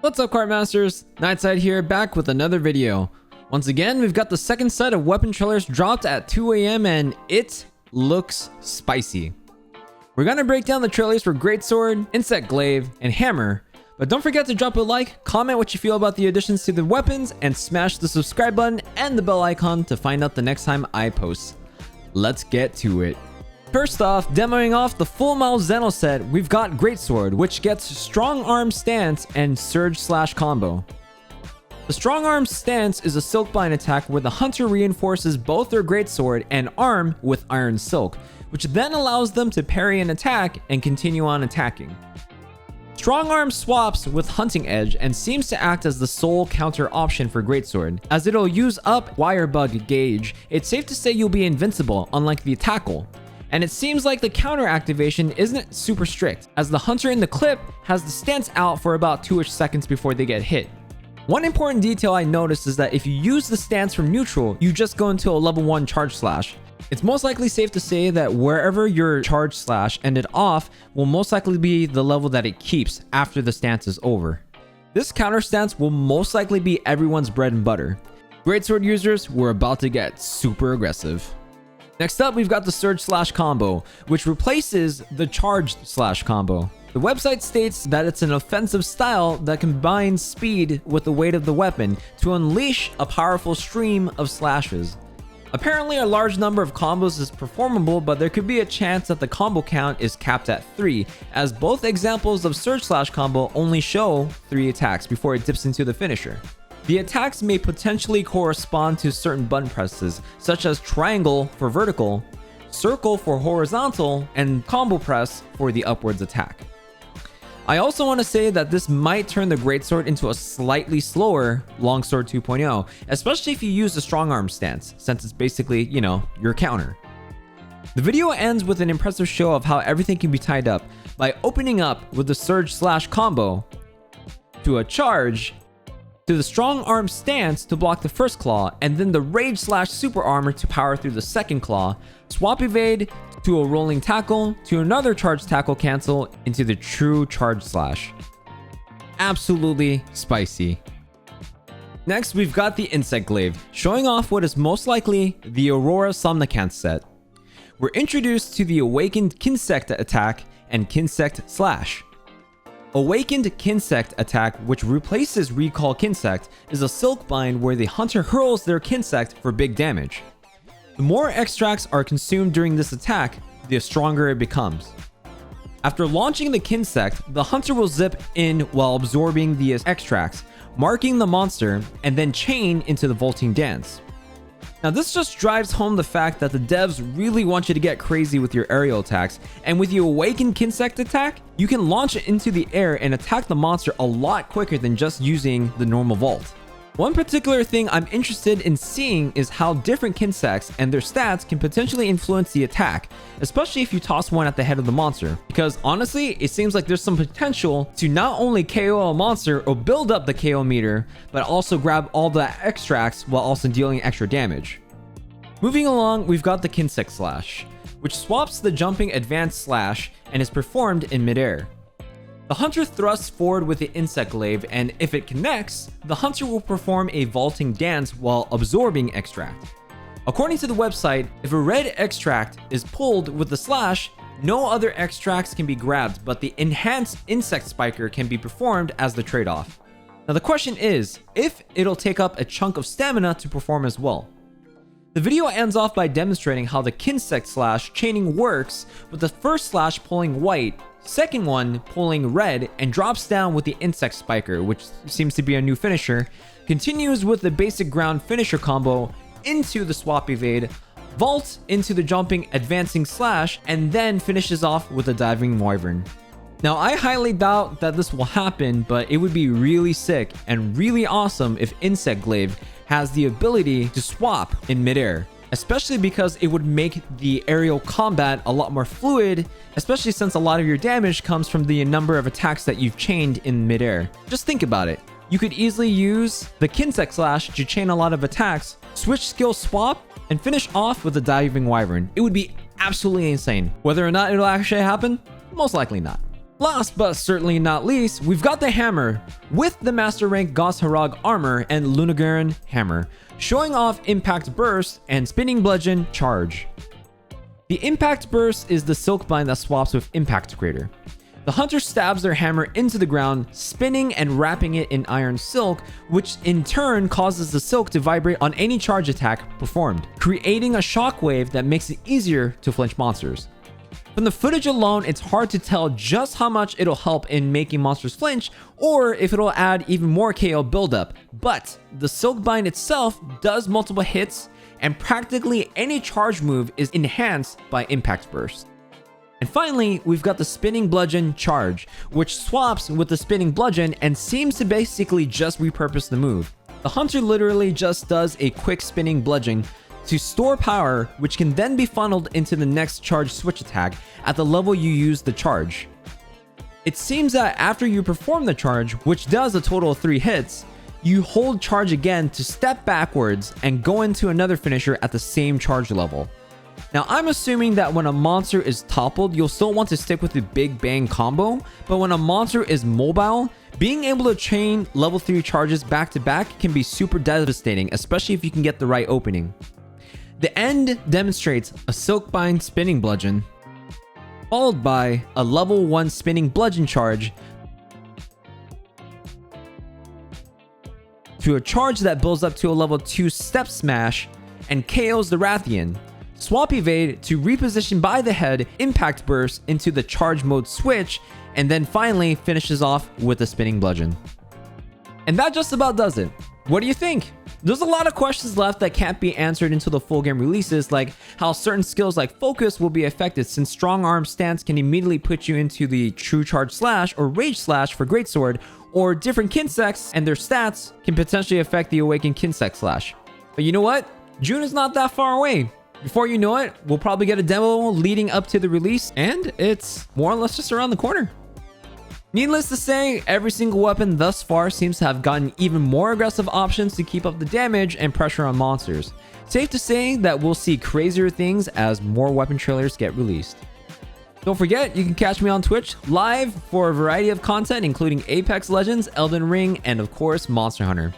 What's up, Cart Masters? Nightside here, back with another video. Once again, we've got the second set of weapon trailers dropped at 2 a.m. and it looks spicy. We're gonna break down the trailers for Greatsword, Insect Glaive, and Hammer. But don't forget to drop a like, comment what you feel about the additions to the weapons, and smash the subscribe button and the bell icon to find out the next time I post. Let's get to it. First off, demoing off the Full Metal Zeno set, we've got Greatsword, which gets Strong Arm Stance and Surge/Combo. The Strong Arm Stance is a Silkbind attack where the hunter reinforces both their Greatsword and arm with Iron Silk, which then allows them to parry an attack and continue on attacking. Strong Arm swaps with Hunting Edge and seems to act as the sole counter option for Greatsword. As it'll use up Wire Bug Gauge, it's safe to say you'll be invincible, unlike the Tackle. And it seems like the counter activation isn't super strict, as the hunter in the clip has the stance out for about 2-ish seconds before they get hit. One important detail I noticed is that if you use the stance from neutral, you just go into a level 1 charge slash. It's most likely safe to say that wherever your charge slash ended off will most likely be the level that it keeps after the stance is over. This counter stance will most likely be everyone's bread and butter. Greatsword users, we're about to get super aggressive. Next up, we've got the Surge/Combo, which replaces the Charge/Combo. The website states that it's an offensive style that combines speed with the weight of the weapon to unleash a powerful stream of slashes. Apparently, a large number of combos is performable, but there could be a chance that the combo count is capped at 3, as both examples of Surge/Combo only show 3 attacks before it dips into the finisher. The attacks may potentially correspond to certain button presses, such as triangle for vertical, circle for horizontal, and combo press for the upwards attack. I also want to say that this might turn the Greatsword into a slightly slower Longsword 2.0, especially if you use the Strong Arm stance, since it's basically, your counter. The video ends with an impressive show of how everything can be tied up by opening up with the Surge/Combo to a charge, to the Strong Arm stance to block the first claw, and then the Rage/Super Armor to power through the second claw, swap evade to a rolling tackle, to another charge tackle cancel into the true charge slash. Absolutely spicy. Next, we've got the Insect Glaive, showing off what is most likely the Aurora Somnicanth set. We're introduced to the Awakened Kinsect attack and Kinsect Slash. Awakened Kinsect attack, which replaces Recall Kinsect, is a Silkbind where the hunter hurls their Kinsect for big damage. The more extracts are consumed during this attack, the stronger it becomes. After launching the Kinsect, the hunter will zip in while absorbing the extracts, marking the monster, and then chain into the Vaulting Dance. Now this just drives home the fact that the devs really want you to get crazy with your aerial attacks, and with the Awakened Kinsect attack, you can launch it into the air and attack the monster a lot quicker than just using the normal vault. One particular thing I'm interested in seeing is how different Kinsects and their stats can potentially influence the attack, especially if you toss one at the head of the monster, because honestly, it seems like there's some potential to not only KO a monster or build up the KO meter, but also grab all the extracts while also dealing extra damage. Moving along, we've got the Kinsect Slash, which swaps the jumping advanced slash and is performed in midair. The hunter thrusts forward with the Insect Glaive, and if it connects, the hunter will perform a Vaulting Dance while absorbing extract. According to the website, if a red extract is pulled with the slash, no other extracts can be grabbed, but the Enhanced Insect Spiker can be performed as the trade-off. Now the question is, if it'll take up a chunk of stamina to perform as well. The video ends off by demonstrating how the Kinsect Slash chaining works, with the first slash pulling white, second one pulling red, and drops down with the Insect Spiker, which seems to be a new finisher, continues with the basic ground finisher combo into the swap evade, vaults into the jumping advancing slash, and then finishes off with a diving wyvern. Now I highly doubt that this will happen, but it would be really sick and really awesome if Insect Glaive has the ability to swap in midair, especially because it would make the aerial combat a lot more fluid, especially since a lot of your damage comes from the number of attacks that you've chained in midair. Just think about it. You could easily use the Kinsect Slash to chain a lot of attacks, switch skill swap, and finish off with a diving wyvern. It would be absolutely insane. Whether or not it'll actually happen, most likely not. Last but certainly not least, we've got the hammer with the Master Rank Gosharag armor and Lunagaran hammer, showing off Impact Burst and Spinning Bludgeon charge. The Impact Burst is the Silkbind that swaps with Impact Crater. The hunter stabs their hammer into the ground, spinning and wrapping it in iron silk, which in turn causes the silk to vibrate on any charge attack performed, creating a shockwave that makes it easier to flinch monsters. From the footage alone, it's hard to tell just how much it'll help in making monsters flinch, or if it'll add even more KO buildup, but the Silkbind itself does multiple hits, and practically any charge move is enhanced by Impact Burst. And finally, we've got the Spinning Bludgeon charge, which swaps with the Spinning Bludgeon and seems to basically just repurpose the move. The hunter literally just does a quick Spinning Bludgeon to store power, which can then be funneled into the next charge switch attack at the level you use the charge. It seems that after you perform the charge, which does a total of 3 hits, you hold charge again to step backwards and go into another finisher at the same charge level. Now, I'm assuming that when a monster is toppled, you'll still want to stick with the Big Bang combo, but when a monster is mobile, being able to chain level 3 charges back to back can be super devastating, especially if you can get the right opening. The end demonstrates a Silkbind Spinning Bludgeon, followed by a level 1 Spinning Bludgeon charge to a charge that builds up to a level 2 Step Smash and KOs the Rathian. Swap Evade to reposition by the head Impact Burst into the charge mode switch, and then finally finishes off with a Spinning Bludgeon. And that just about does it. What do you think? There's a lot of questions left that can't be answered until the full game releases, like how certain skills like Focus will be affected, since Strong Arm Stance can immediately put you into the True Charge Slash or Rage Slash for Greatsword, or different Kinsects and their stats can potentially affect the Awakened Kinsect Slash. But you know what? June is not that far away. Before you know it, we'll probably get a demo leading up to the release, and it's more or less just around the corner. Needless to say, every single weapon thus far seems to have gotten even more aggressive options to keep up the damage and pressure on monsters. Safe to say that we'll see crazier things as more weapon trailers get released. Don't forget, you can catch me on Twitch live for a variety of content, including Apex Legends, Elden Ring, and of course, Monster Hunter.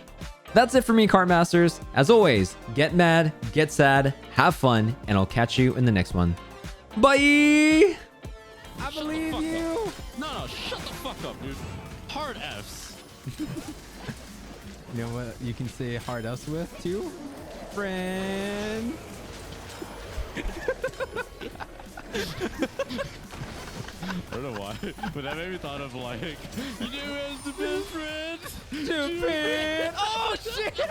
That's it for me, Cart Masters. As always, get mad, get sad, have fun, and I'll catch you in the next one. Bye! I believe you! No, shut the fuck up, dude. Hard Fs. You know what you can say hard Fs with, too? Friend! I don't know why, but that made me thought of like, you know, as the best friend. Japan! Oh, shit!